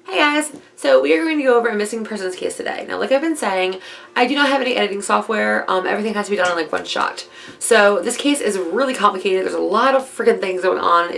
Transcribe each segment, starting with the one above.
Hey guys, so we are going to go over a missing persons case today. Now, like I've been saying, I do not have any editing software. Everything has to be done in like one shot. So this case is really complicated. There's a lot of freaking things going on.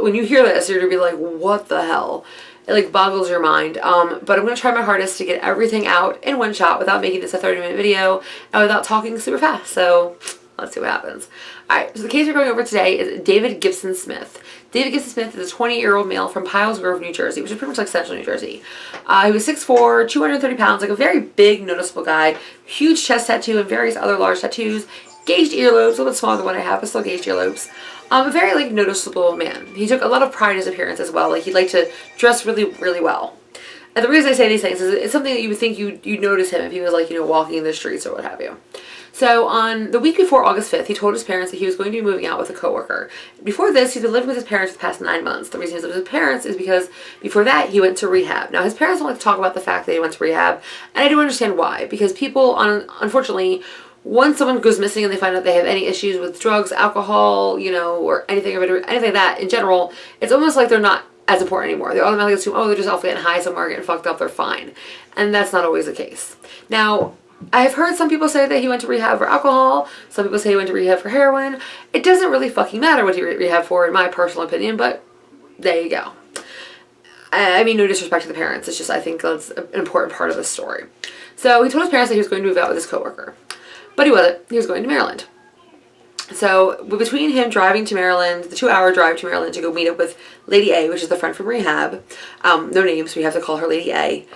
When you hear this, you're gonna be like, what the hell? It like boggles your mind. But I'm gonna try my hardest to get everything out in one shot without making this a 30-minute video and without talking super fast. So let's see what happens. Alright, so the case we're going over today is David Gipson Smith. David Gipson Smith is a 20-year-old male from Piles Grove, New Jersey, which is pretty much like central New Jersey. He was 6'4", 230 pounds, like a very big, noticeable guy. Huge chest tattoo and various other large tattoos. Gauged earlobes, a little bit smaller than what I have, but still gauged earlobes. A very like noticeable man. He took a lot of pride in his appearance as well. Like he liked to dress really, really well. And the reason I say these things is it's something that you would think you'd notice him if he was like, walking in the streets or what have you. So on the week before August 5th, he told his parents that he was going to be moving out with a coworker. Before this, he's been living with his parents for the past 9 months. The reason he's lived with his parents is because before that, he went to rehab. Now, his parents don't like to talk about the fact that he went to rehab, and I do understand why. Because people, unfortunately, once someone goes missing and they find out they have any issues with drugs, alcohol, or anything like that in general, it's almost like they're not as important anymore. They automatically assume, oh, they're just off getting high somewhere, getting fucked up, they're fine. And that's not always the case. Now, I've heard some people say that he went to rehab for alcohol. Some people say he went to rehab for heroin. It doesn't really fucking matter what he rehab for, in my personal opinion, but there you go. I mean, no disrespect to the parents. It's just, I think that's an important part of the story. So he told his parents that he was going to move out with his coworker. But he wasn't. He was going to Maryland. So between him driving to Maryland, the 2-hour drive to Maryland to go meet up with Lady A, which is the friend from rehab, no names, so we have to call her Lady A,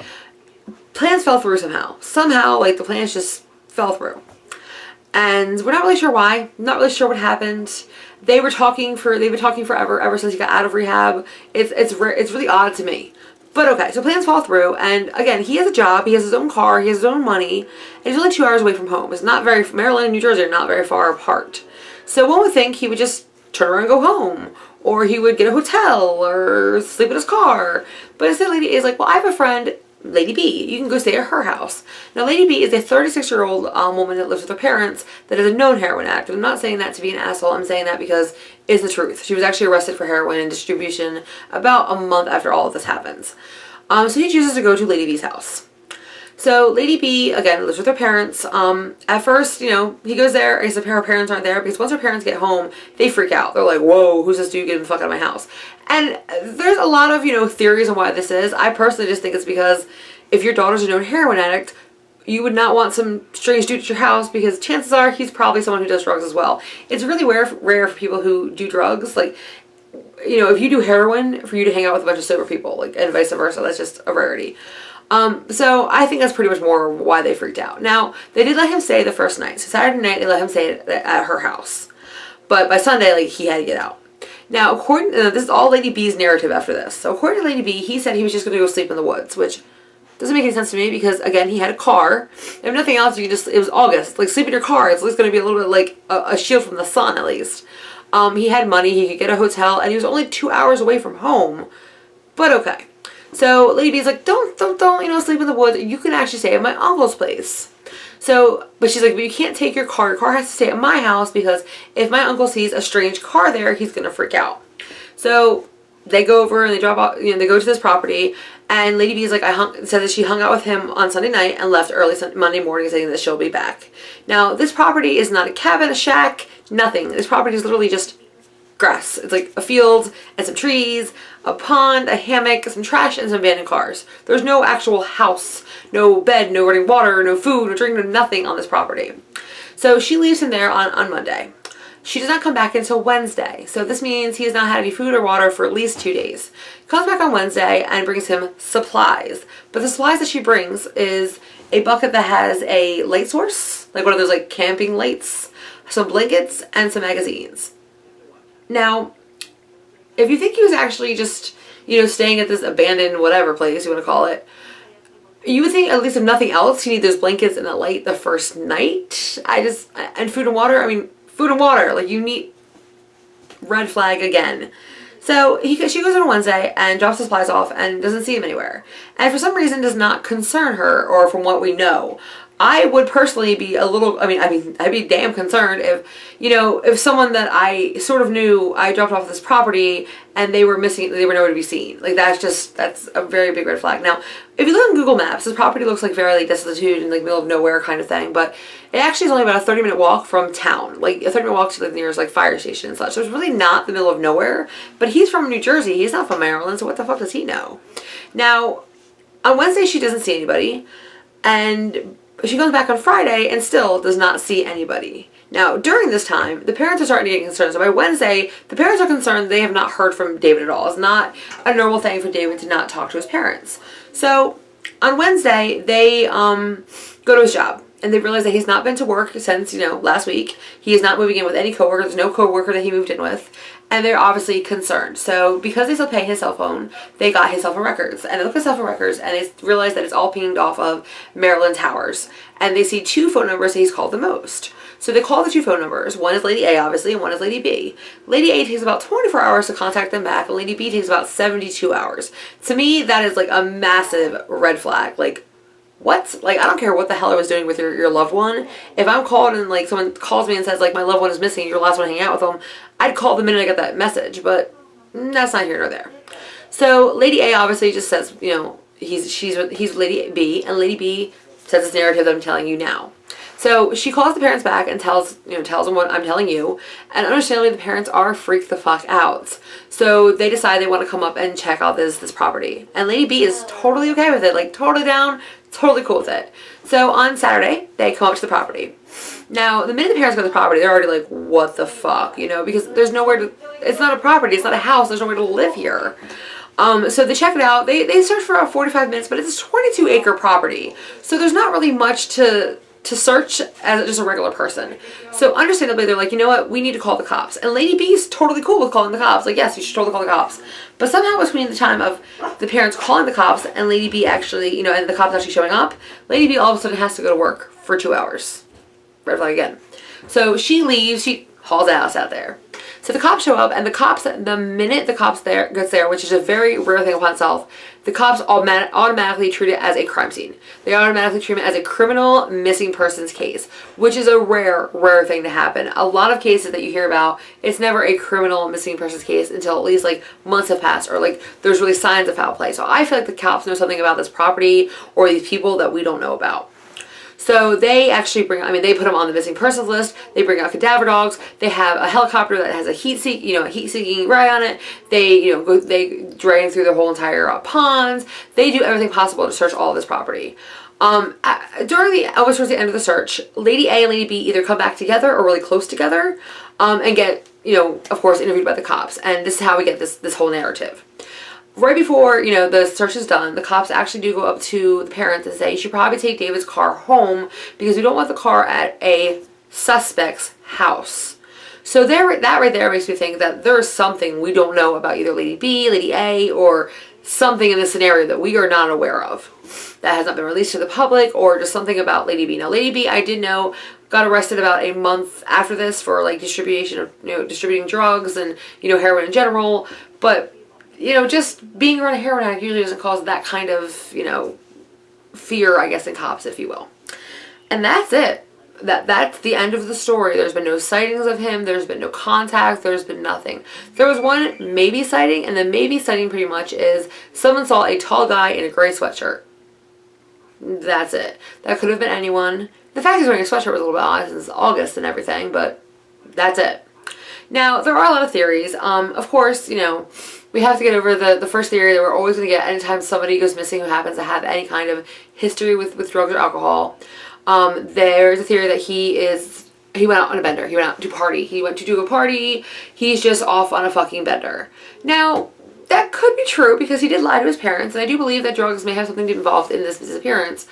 plans fell through somehow. Somehow, like, the plans just fell through. And we're not really sure why. Not really sure what happened. They've been talking forever, ever since he got out of rehab. It's really odd to me. But okay, so plans fall through, and again, he has a job, he has his own car, he has his own money, and he's only 2 hours away from home. It's not very, Maryland and New Jersey are not very far apart. So one would think he would just turn around and go home, or he would get a hotel, or sleep in his car. But instead, Lady A is like, well, I have a friend, Lady B. You can go stay at her house. Now, Lady B is a 36-year-old woman that lives with her parents that is a known heroin addict. I'm not saying that to be an asshole. I'm saying that because it's the truth. She was actually arrested for heroin and distribution about a month after all of this happens. So he chooses to go to Lady B's house. So Lady B, again, lives with her parents. At first, he goes there and her parents aren't there because once her parents get home, they freak out. They're like, whoa, who's this dude getting the fuck out of my house? And there's a lot of, theories on why this is. I personally just think it's because if your daughter's a known heroin addict, you would not want some strange dude at your house because chances are he's probably someone who does drugs as well. It's really rare for people who do drugs. Like, if you do heroin, for you to hang out with a bunch of sober people, like, and vice versa, that's just a rarity. So I think that's pretty much more why they freaked out. Now, they did let him stay the first night. So Saturday night, they let him stay at her house. But by Sunday, like, he had to get out. Now, this is all Lady B's narrative after this. So according to Lady B, he said he was just going to go sleep in the woods, which doesn't make any sense to me because, again, he had a car. If nothing else, it was August. Like, sleep in your car. It's at least going to be a little bit like a shield from the sun, at least. He had money. He could get a hotel, and he was only 2 hours away from home. But okay. So Lady B's like, don't, sleep in the woods. You can actually stay at my uncle's place. But she's like, but you can't take your car. Your car has to stay at my house because if my uncle sees a strange car there, he's going to freak out. So they go over and they drop off, they go to this property, and Lady B is like, said that she hung out with him on Sunday night and left early Monday morning saying that she'll be back. Now, this property is not a cabin, a shack, nothing. This property is literally just grass. It's like a field and some trees, a pond, a hammock, some trash, and some abandoned cars. There's no actual house, no bed, no running water, no food, no drink, no nothing on this property. So she leaves him there on Monday. She does not come back until Wednesday. So this means he has not had any food or water for at least 2 days. He comes back on Wednesday and brings him supplies. But the supplies that she brings is a bucket that has a light source, like one of those like camping lights, some blankets, and some magazines. Now, if you think he was actually just, staying at this abandoned whatever place you want to call it, you would think at least if nothing else, you need those blankets and a light the first night. And food and water. I mean, food and water. Like, you need red flag again. So she goes on Wednesday and drops the supplies off and doesn't see him anywhere. And for some reason does not concern her, or from what we know. I would personally be a little, I'd be damn concerned if, if someone that I sort of knew, I dropped off this property and they were missing, they were nowhere to be seen. Like, that's a very big red flag. Now, if you look on Google Maps, this property looks like very, like, destitute and, like, middle of nowhere kind of thing, but it actually is only about a 30-minute walk from town. Like, a 30-minute walk to the nearest, like, fire station and such. So it's really not the middle of nowhere, but he's from New Jersey. He's not from Maryland, so what the fuck does he know? Now, on Wednesday, she doesn't see anybody, and she goes back on Friday and still does not see anybody. Now, during this time, the parents are starting to get concerned. So by Wednesday, the parents are concerned they have not heard from David at all. It's not a normal thing for David to not talk to his parents. So on Wednesday, they go to his job. And they realize that he's not been to work since, last week. He is not moving in with any coworker. There's no coworker that he moved in with. And they're obviously concerned. So because they still pay his cell phone, they got his cell phone records. And they look at cell phone records and they realize that it's all pinged off of Maryland Towers. And they see 2 phone numbers that he's called the most. So they call the 2 phone numbers. One is Lady A, obviously, and one is Lady B. Lady A takes about 24 hours to contact them back, and Lady B takes about 72 hours. To me, that is like a massive red flag. Like, what? Like, I don't care what the hell I was doing with your loved one. If I'm called and, like, someone calls me and says, like, my loved one is missing, you're the last one to hang out with them, I'd call the minute I get that message, but that's not here nor there. So Lady A obviously just says, he's Lady B, and Lady B says this narrative that I'm telling you now. So she calls the parents back and tells them what I'm telling you, and understandably the parents are freaked the fuck out. So they decide they want to come up and check out this property. And Lady B is totally okay with it, like totally down, totally cool with it. So on Saturday, they come up to the property. Now, the minute the parents go to the property, they're already like, what the fuck, because there's nowhere to, it's not a property, it's not a house, there's nowhere to live here. So they check it out, they search for about 45 minutes, but it's a 22-acre property. So there's not really much to search as just a regular person. So understandably, they're like, you know what, we need to call the cops. And Lady B's totally cool with calling the cops. Like, yes, you should totally call the cops. But somehow between the time of the parents calling the cops and Lady B actually, and the cops actually showing up, Lady B all of a sudden has to go to work for 2 hours. Red flag again. So she leaves, she hauls ass out there. So the cops show up, and the minute the cops gets there, which is a very rare thing upon itself, the cops automatically treat it as a crime scene. They automatically treat it as a criminal missing persons case, which is a rare thing to happen. A lot of cases that you hear about, it's never a criminal missing persons case until at least like months have passed, or like there's really signs of foul play. So I feel like the cops know something about this property or these people that we don't know about. So they actually they put them on the missing persons list. They bring out cadaver dogs. They have a helicopter that has a heat-seeking ray on it. They, they drain through the whole entire ponds. They do everything possible to search all of this property. Almost towards the end of the search, Lady A and Lady B either come back together or really close together, and get, of course, interviewed by the cops. And this is how we get this whole narrative. Right before, the search is done, the cops actually do go up to the parents and say, you should probably take David's car home because we don't want the car at a suspect's house. So that right there makes me think that there's something we don't know about either Lady B, Lady A, or something in this scenario that we are not aware of that has not been released to the public, or just something about Lady B. Now, Lady B, I did know, got arrested about a month after this for like distributing drugs and, heroin in general, but just being around a heroin addict usually doesn't cause that kind of, fear, I guess, in cops, if you will. And that's it. That's the end of the story. There's been no sightings of him. There's been no contact. There's been nothing. There was one maybe sighting, and the maybe sighting pretty much is someone saw a tall guy in a gray sweatshirt. That's it. That could have been anyone. The fact he's wearing a sweatshirt was a little bit odd since August and everything, but that's it. Now, there are a lot of theories. Of course, we have to get over the first theory that we're always going to get anytime somebody goes missing who happens to have any kind of history with drugs or alcohol. There's a theory that he went out on a bender. He went out to party. He went to do a party. He's just off on a fucking bender. Now, that could be true because he did lie to his parents, and I do believe that drugs may have something involved in this disappearance.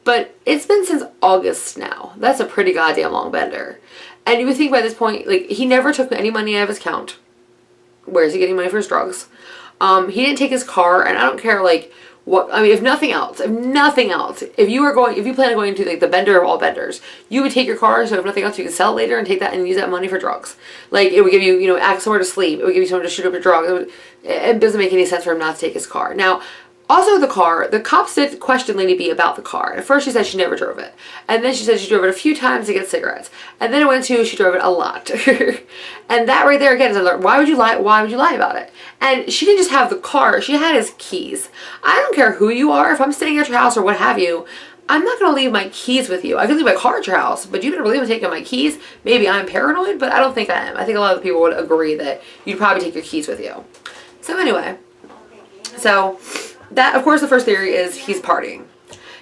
But it's been since August now. That's a pretty goddamn long bender. And you would think by this point, like, he never took any money out of his account. Where is he getting money for his drugs? He didn't take his car, and I don't care, like, what, if nothing else, if you plan on going to, like, the bender of all benders, you would take your car, so if nothing else, you can sell it later and take that and use that money for drugs. Like, it would give you, somewhere to sleep. It would give you somewhere to shoot up your drugs. It doesn't make any sense for him not to take his car. Now, Also, the car, the cops did question Lady B about the car. At first she said she never drove it. And then she said she drove it a few times to get cigarettes. And then it went to she drove it a lot. And that right there again is alert. Why would you lie? Why would you lie about it? And she didn't just have the car, she had his keys. I don't care who you are, if I'm staying at your house or what have you, I'm not going to leave my keys with you. I can leave my car at your house, but you better believe I'm taking my keys. Maybe I'm paranoid, but I don't think I am. I think a lot of people would agree that you'd probably take your keys with you. So anyway, so that, of course, the first theory is he's partying.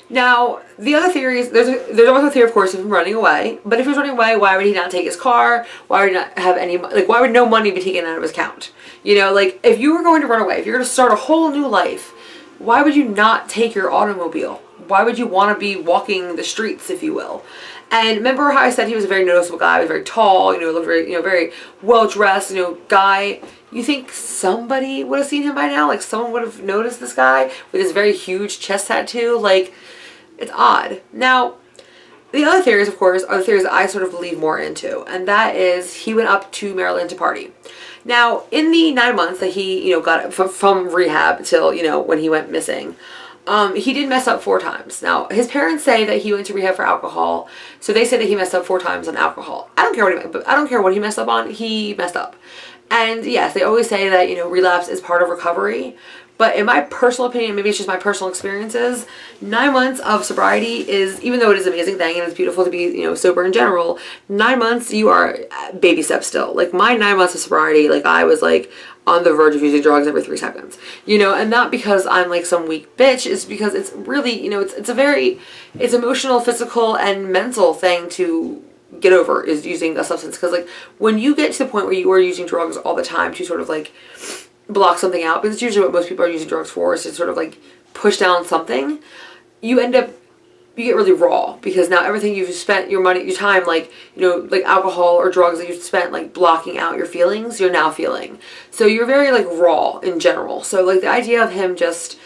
Now, the other theories, there's also a theory, of course, of him running away. But if he was running away, why would he not take his car? Why would he not have any, like, why would no money be taken out of his account? You know, like, if you were going to run away, if you're going to start a whole new life, why would you not take your automobile? Why would you want to be walking the streets, if you will? And remember how I said he was a very noticeable guy, he was very tall, you know, looked very, you know, very well-dressed, you know, guy. You think somebody would have seen him by now? Like, someone would have noticed this guy with his very huge chest tattoo? Like, it's odd. Now, the other theories, of course, are the theories that I sort of believe more into, and that is he went up to Maryland to party. Now, in the 9 months that he, you know, got from rehab till, you know, when he went missing, he did mess up 4 times. Now, his parents say that he went to rehab for alcohol, so they say that he messed up 4 times on alcohol. I don't care what he messed up on. He messed up. And yes, they always say that, you know, relapse is part of recovery. But in my personal opinion, maybe it's just my personal experiences, 9 months of sobriety is, even though it is an amazing thing and it's beautiful to be, you know, sober in general, 9 months, you are baby steps still. Like, my 9 months of sobriety, like, I was, like, on the verge of using drugs every 3 seconds. You know, and not because I'm, like, some weak bitch. It's because it's really, you know, it's a very, it's emotional, physical, and mental thing to get over, is using a substance. Because, like, when you get to the point where you are using drugs all the time to sort of, like, block something out, because it's usually what most people are using drugs for, is to sort of like push down something, you get really raw, because now everything you've spent your money, your time, like, you know, like alcohol or drugs that you've spent like blocking out your feelings, you're now feeling. So you're very like raw in general. So like the idea of him just,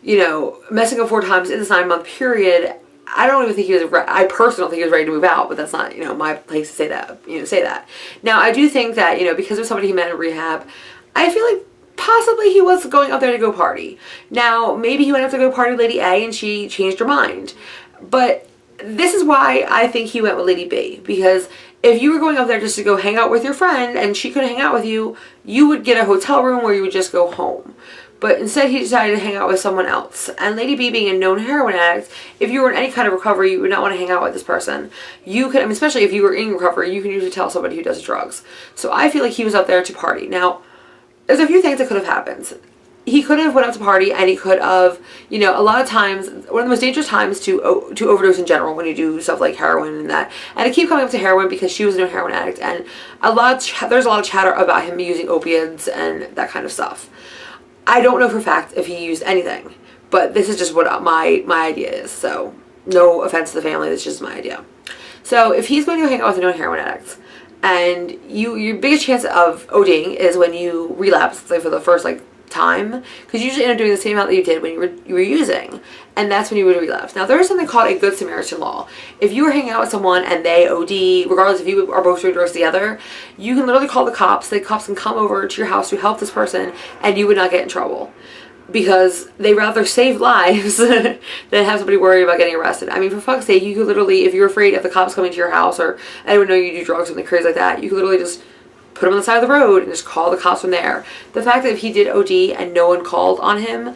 you know, messing up 4 times in this 9-month period, I don't even think he was, I personally don't think he was ready to move out, but that's not, you know, my place to say that, you know, say that. Now, I do think that, you know, because of somebody he met in rehab, I feel like possibly he was going up there to go party. Now, maybe he went up to go party with Lady A and she changed her mind. But this is why I think he went with Lady B. Because if you were going up there just to go hang out with your friend and she couldn't hang out with you, you would get a hotel room where you would just go home. But instead he decided to hang out with someone else. And Lady B, being a known heroin addict, if you were in any kind of recovery, you would not want to hang out with this person. You could, I mean, especially if you were in recovery, you can usually tell somebody who does drugs. So I feel like he was up there to party. Now, there's a few things that could have happened. He could have went out to party, and he could have, you know, a lot of times, one of the most dangerous times to overdose in general when you do stuff like heroin and that. And I keep coming up to heroin because she was a heroin addict, and there's a lot of chatter about him using opiates and that kind of stuff. I don't know for a fact if he used anything, but this is just what my idea is. So no offense to the family, this is just my idea. So if he's going to go hang out with a known heroin addict, and your biggest chance of ODing is when you relapse, like for the first like time, because you usually end up doing the same amount that you did when you were using, and that's when you would relapse. Now, there is something called a Good Samaritan law. If you are hanging out with someone and they OD, regardless if you are both doing drugs together, you can literally call the cops. The cops can come over to your house to help this person, and you would not get in trouble. Because they rather save lives than have somebody worry about getting arrested. I mean, for fuck's sake, you could literally, if you're afraid of the cops coming to your house or anyone know you do drugs or something crazy like that, you could literally just put him on the side of the road and just call the cops from there. The fact that if he did OD and no one called on him,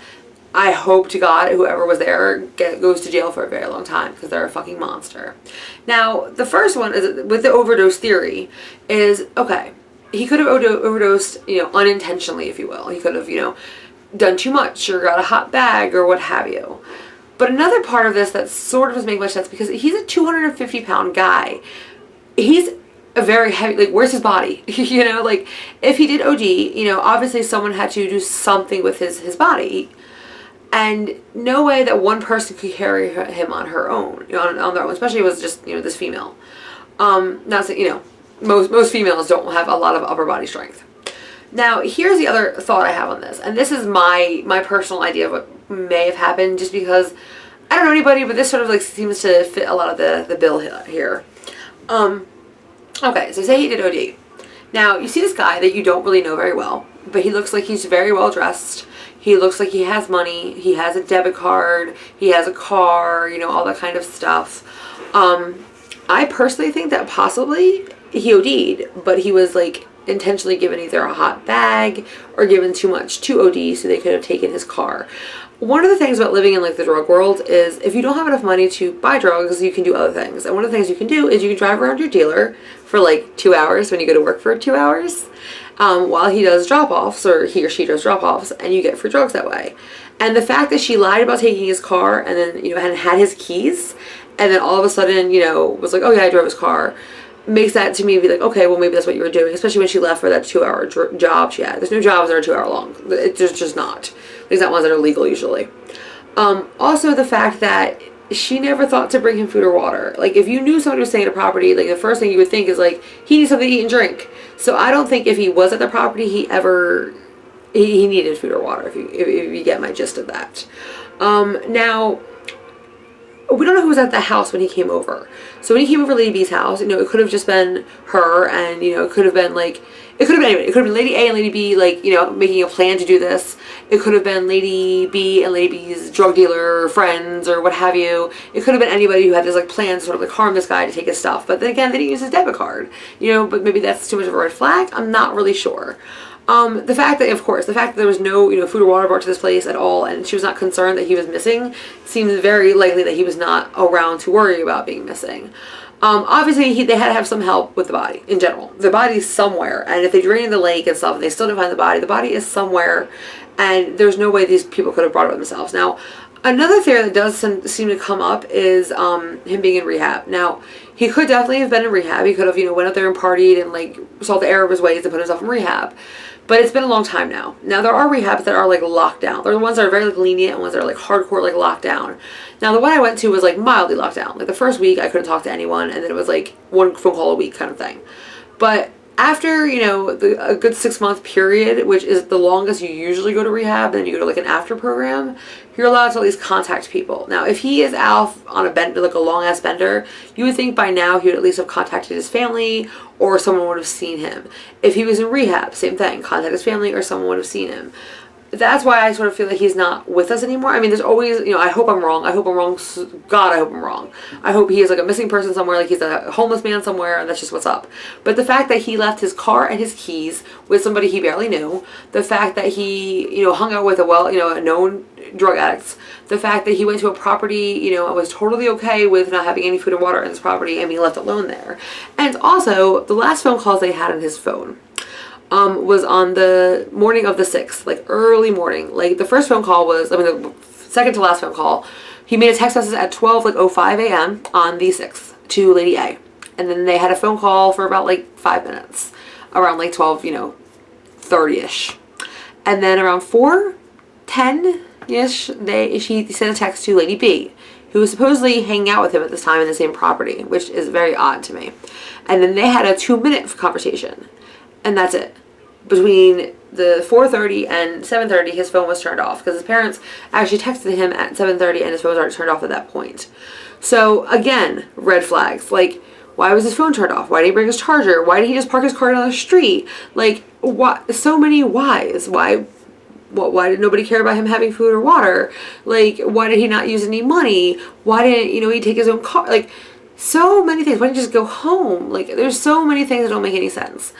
I hope to God whoever was there goes to jail for a very long time, because they're a fucking monster. Now, the first one is with the overdose theory is, okay, he could have overdosed, you know, unintentionally, if you will. He could have, you know, done too much or got a hot bag or what have you. But another part of this that sort of doesn't make much sense, because he's a 250-pound guy. He's a very heavy, like, where's his body? You know, like, if he did OD, you know, obviously someone had to do something with his body. And no way that one person could carry him on her own, you know, on their own, especially if it was just, you know, this female. Not saying, you know, most females don't have a lot of upper body strength. Now, here's the other thought I have on this, and this is my personal idea of what may have happened, just because I don't know anybody, but this sort of like seems to fit a lot of the bill here. Okay, so say he did OD. Now, you see this guy that you don't really know very well, but he looks like he's very well dressed. He looks like he has money. He has a debit card. He has a car, you know, all that kind of stuff. I personally think that possibly he OD'd, but he was like intentionally given either a hot bag or given too much to OD so they could have taken his car. One of the things about living in like the drug world is if you don't have enough money to buy drugs, you can do other things. And one of the things you can do is you can drive around your dealer for like 2 hours when you go to work for 2 hours while he does drop-offs, or he or she does drop-offs, and you get free drugs that way. And the fact that she lied about taking his car and then, you know, hadn't had his keys, and then all of a sudden, you know, was like, oh yeah, I drove his car, makes that to me be like, okay, well maybe that's what you were doing, especially when she left for that 2-hour job she had. There's no jobs that are 2 hour long. It's just not. There's not ones that are legal usually. Also the fact that she never thought to bring him food or water. Like if you knew somebody was staying at a property, like the first thing you would think is like, he needs something to eat and drink. So I don't think if he was at the property, he needed food or water, if you get my gist of that. Now, we don't know who was at the house when he came over. So when he came over to Lady B's house, you know, it could have just been her, and, you know, it could have been like, it could have been anybody. It could have been Lady A and Lady B, like, you know, making a plan to do this. It could have been Lady B and Lady B's drug dealer friends or what have you. It could have been anybody who had this like plan to sort of like harm this guy to take his stuff. But then again, they didn't use his debit card, you know, but maybe that's too much of a red flag. I'm not really sure. The fact that, of course, the fact that there was no, you know, food or water brought to this place at all, and she was not concerned that he was missing, seems very likely that he was not around to worry about being missing. Obviously, they had to have some help with the body in general. The body's somewhere, and if they drained the lake and stuff and they still didn't find the body is somewhere, and there's no way these people could have brought it themselves. Now, another theory that does seem to come up is him being in rehab. Now, he could definitely have been in rehab. He could have, you know, went out there and partied and like saw the error of his ways and put himself in rehab. But it's been a long time now. Now, there are rehabs that are like locked down. There are the ones that are very like lenient and ones that are like hardcore like locked down. Now, the one I went to was like mildly locked down. Like the first week I couldn't talk to anyone, and then it was like one phone call a week kind of thing. But after, you know, a good 6-month period, which is the longest you usually go to rehab, then you go to like an after program, you're allowed to at least contact people. Now, if he is out on a bender, like a long ass bender, you would think by now he would at least have contacted his family or someone would have seen him. If he was in rehab, same thing, contact his family or someone would have seen him. That's why I sort of feel like he's not with us anymore. I mean, there's always, you know, I hope I'm wrong. I hope I'm wrong. God, I hope I'm wrong. I hope he is like a missing person somewhere, like he's a homeless man somewhere, and that's just what's up. But the fact that he left his car and his keys with somebody he barely knew, the fact that he, you know, hung out with a known drug addicts, the fact that he went to a property, you know, and was totally okay with not having any food or water in his property and being left alone there. And also, the last phone calls they had on his phone was on the morning of the 6th, like early morning. Like the first phone call was, I mean, the second to last phone call, he made a text message at 12:05 a.m. on the 6th to Lady A. And then they had a phone call for about like 5 minutes, around like 12, you know, 30-ish. And then around 4:10-ish, she sent a text to Lady B, who was supposedly hanging out with him at this time in the same property, which is very odd to me. And then they had a 2-minute conversation. And that's it. Between the 4:30 and 7:30, his phone was turned off because his parents actually texted him at 7:30 and his phone was already turned off at that point. So again, red flags. Like, why was his phone turned off? Why did he bring his charger? Why did he just park his car down the street? Like, what? So many whys. Why did nobody care about him having food or water? Like, why did he not use any money? Why didn't, you know, he take his own car? Like, so many things. Why didn't he just go home? Like, there's so many things that don't make any sense.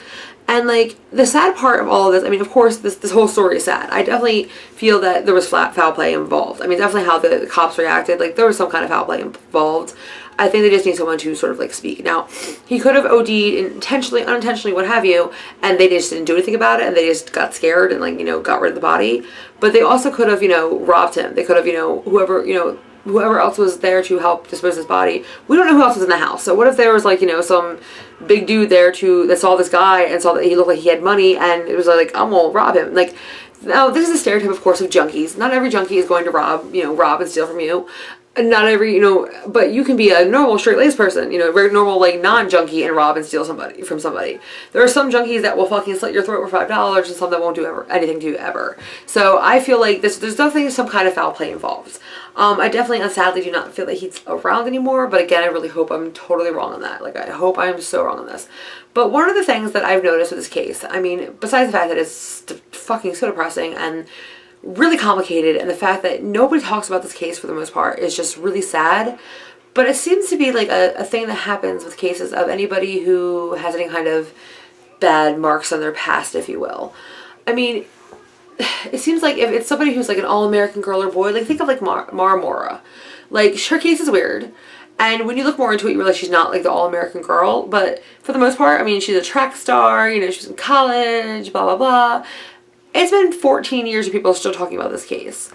And like the sad part of all of this, I mean, of course, this whole story is sad. I definitely feel that there was foul play involved. I mean, definitely how the cops reacted, like there was some kind of foul play involved. I think they just need someone to sort of like speak. Now, he could have OD'd intentionally, unintentionally, what have you, and they just didn't do anything about it, and they just got scared and like, you know, got rid of the body. But they also could have, you know, robbed him. They could have, you know, whoever else was there to help dispose of his body. We don't know who else was in the house. So what if there was like, you know, some big dude there that saw this guy and saw that he looked like he had money and it was like, I'm gonna rob him. Like, now this is a stereotype, of course, of junkies. Not every junkie is going to rob and steal from you. Not every, you know, but you can be a normal straight-laced person, you know, very normal, like, non-junkie and rob and steal from somebody. There are some junkies that will fucking slit your throat for $5 and some that won't do anything to you ever. So I feel like there's definitely some kind of foul play involved. I definitely and sadly do not feel that he's around anymore, but again, I really hope I'm totally wrong on that. Like, I hope I'm so wrong on this. But one of the things that I've noticed with this case, I mean, besides the fact that it's fucking so depressing and really complicated, and the fact that nobody talks about this case for the most part is just really sad. But it seems to be like a thing that happens with cases of anybody who has any kind of bad marks on their past, if you will. I mean, it seems like if it's somebody who's like an all-American girl or boy, like think of like Mara Mora. Like, her case is weird. And when you look more into it, you realize she's not like the all-American girl. But for the most part, I mean, she's a track star, you know, she's in college, blah, blah, blah. It's been 14 years and people are still talking about this case.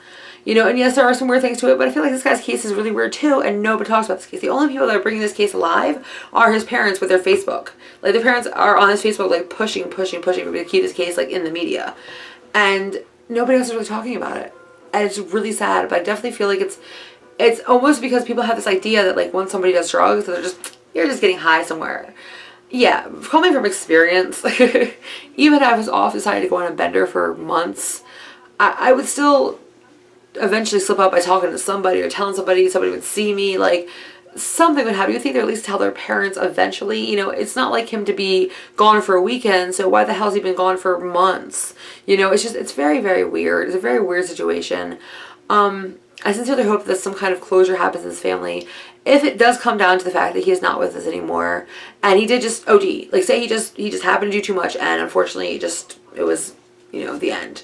You know, and yes, there are some weird things to it, but I feel like this guy's case is really weird too, and nobody talks about this case. The only people that are bringing this case alive are his parents with their Facebook. Like, their parents are on his Facebook, like, pushing to keep this case, like, in the media. And nobody else is really talking about it. And it's really sad, but I definitely feel like it's almost because people have this idea that, like, when somebody does drugs, that you're just getting high somewhere. Yeah, coming from experience, even if I was off, decided to go on a bender for months, I would still eventually slip up by talking to somebody or telling somebody would see me, like, something would happen. You think they'd at least tell their parents eventually. You know, it's not like him to be gone for a weekend, so why the hell's he been gone for months? You know, it's very, very weird. It's a very weird situation. I sincerely hope that some kind of closure happens in his family. If it does come down to the fact that he is not with us anymore, and he did just OD, like, say he just happened to do too much, and unfortunately it was, you know, the end.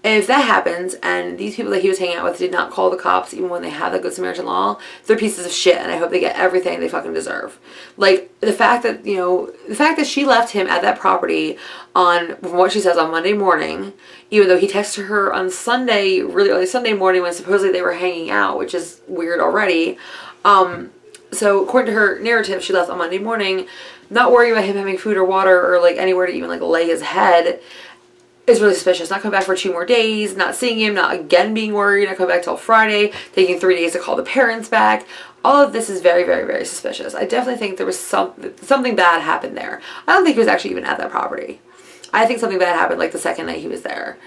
If that happens, and these people that he was hanging out with did not call the cops even when they have the Good Samaritan law, they're pieces of shit, and I hope they get everything they fucking deserve. Like, the fact that she left him at that property on, from what she says, on Monday morning, even though he texted her on Sunday, really early Sunday morning, when supposedly they were hanging out, which is weird already. So according to her narrative, she left on Monday morning, not worrying about him having food or water or, like, anywhere to even, like, lay his head. Is really suspicious. Not coming back for 2 more days, not seeing him, not again being worried, not coming back till Friday, taking 3 days to call the parents back. All of this is very, very, very suspicious. I definitely think there was something bad happened there. I don't think he was actually even at that property. I think something bad happened like the second night he was there.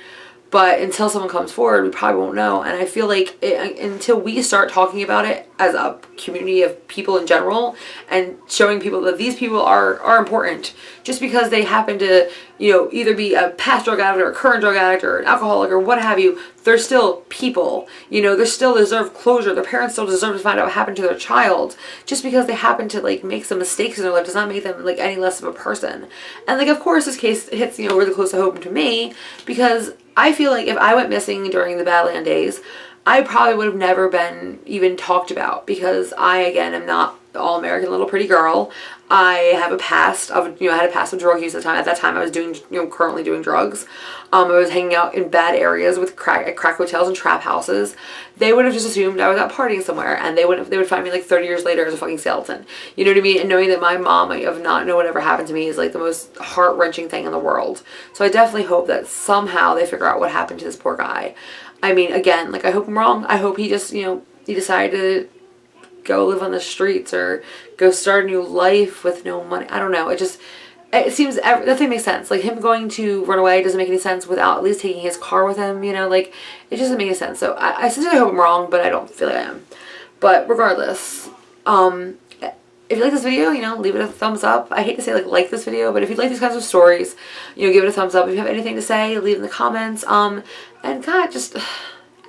But until someone comes forward, we probably won't know. And I feel like until we start talking about it as a community of people in general and showing people that these people are important, just because they happen to, you know, either be a past drug addict or a current drug addict or an alcoholic or what have you, they're still people. You know, they still deserve closure. Their parents still deserve to find out what happened to their child. Just because they happen to, like, make some mistakes in their life does not make them, like, any less of a person. And, like, of course this case hits, you know, really close to home to me, because I feel like if I went missing during the Badland days, I probably would have never been even talked about, because I, again, am not the all-American little pretty girl. I have a past of, you know, I had a past of drug use at that time I was doing, you know, currently doing drugs. I was hanging out in bad areas with crack hotels and trap houses. They would have just assumed I was out partying somewhere, and they would find me like 30 years later as a fucking skeleton. You know what I mean? And knowing that my mom of not know whatever happened to me is like the most heart-wrenching thing in the world. So I definitely hope that somehow they figure out what happened to this poor guy. I mean, again, like, I hope I'm wrong. I hope he just, you know, he decided to go live on the streets or go start a new life with no money. I don't know. It seems nothing makes sense. Like, him going to run away doesn't make any sense without at least taking his car with him, you know, like, it just doesn't make any sense. So I sincerely hope I'm wrong, but I don't feel like I am. But regardless, if you like this video, you know, leave it a thumbs up. I hate to say like this video, but if you like these kinds of stories, you know, give it a thumbs up. If you have anything to say, leave in the comments. And God, just,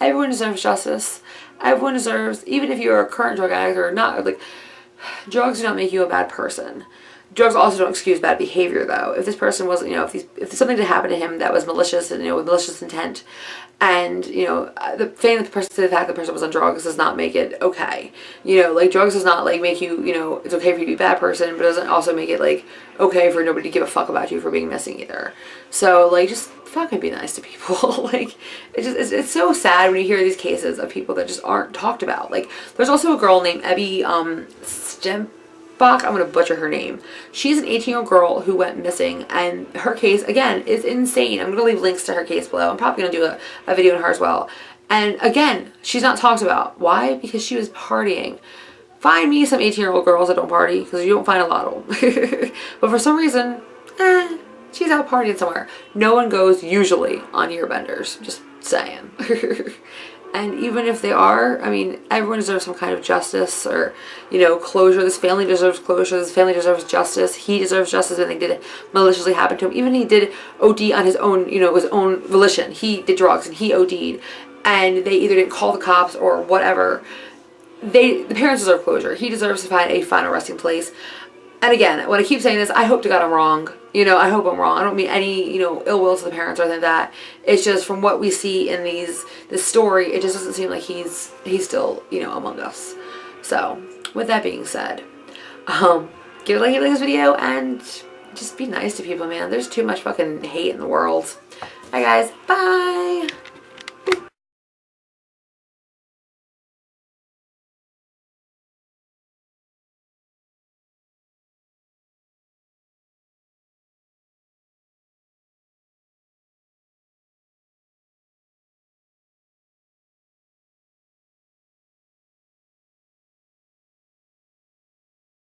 everyone deserves justice. Everyone deserves, even if you're a current drug addict or not, like, drugs do not make you a bad person. Drugs also don't excuse bad behavior, though. If this person wasn't, you know, if something did happen to him that was malicious and, you know, with malicious intent, and, you know, the fact that the person was on drugs does not make it okay. You know, like, drugs does not, like, make you, you know, it's okay for you to be a bad person, but it doesn't also make it, like, okay for nobody to give a fuck about you for being missing either. So, like, just fucking be nice to people. Like, it's so sad when you hear these cases of people that just aren't talked about. Like, there's also a girl named Abby Stempbach. I'm going to butcher her name. She's an 18-year-old girl who went missing, and her case, again, is insane. I'm going to leave links to her case below. I'm probably going to do a video on her as well. And again, she's not talked about. Why? Because she was partying. Find me some 18-year-old girls that don't party, because you don't find a lot of them. But for some reason, she's out partying somewhere. No one goes usually on year benders. Just saying. And even if they are, I mean, everyone deserves some kind of justice or, you know, closure. This family deserves closure. This family deserves justice. He deserves justice when they did maliciously happen to him. Even he did OD on his own, you know, his own volition. He did drugs and he OD'd. And they either didn't call the cops or whatever. The parents deserve closure. He deserves to find a final resting place. And again, when I keep saying this, I hope to God I'm wrong. You know, I hope I'm wrong. I don't mean any, you know, ill will to the parents or anything like that. It's just from what we see in this story, it just doesn't seem like he's still, you know, among us. So, with that being said, give a like if you like this video and just be nice to people, man. There's too much fucking hate in the world. Bye guys. Bye.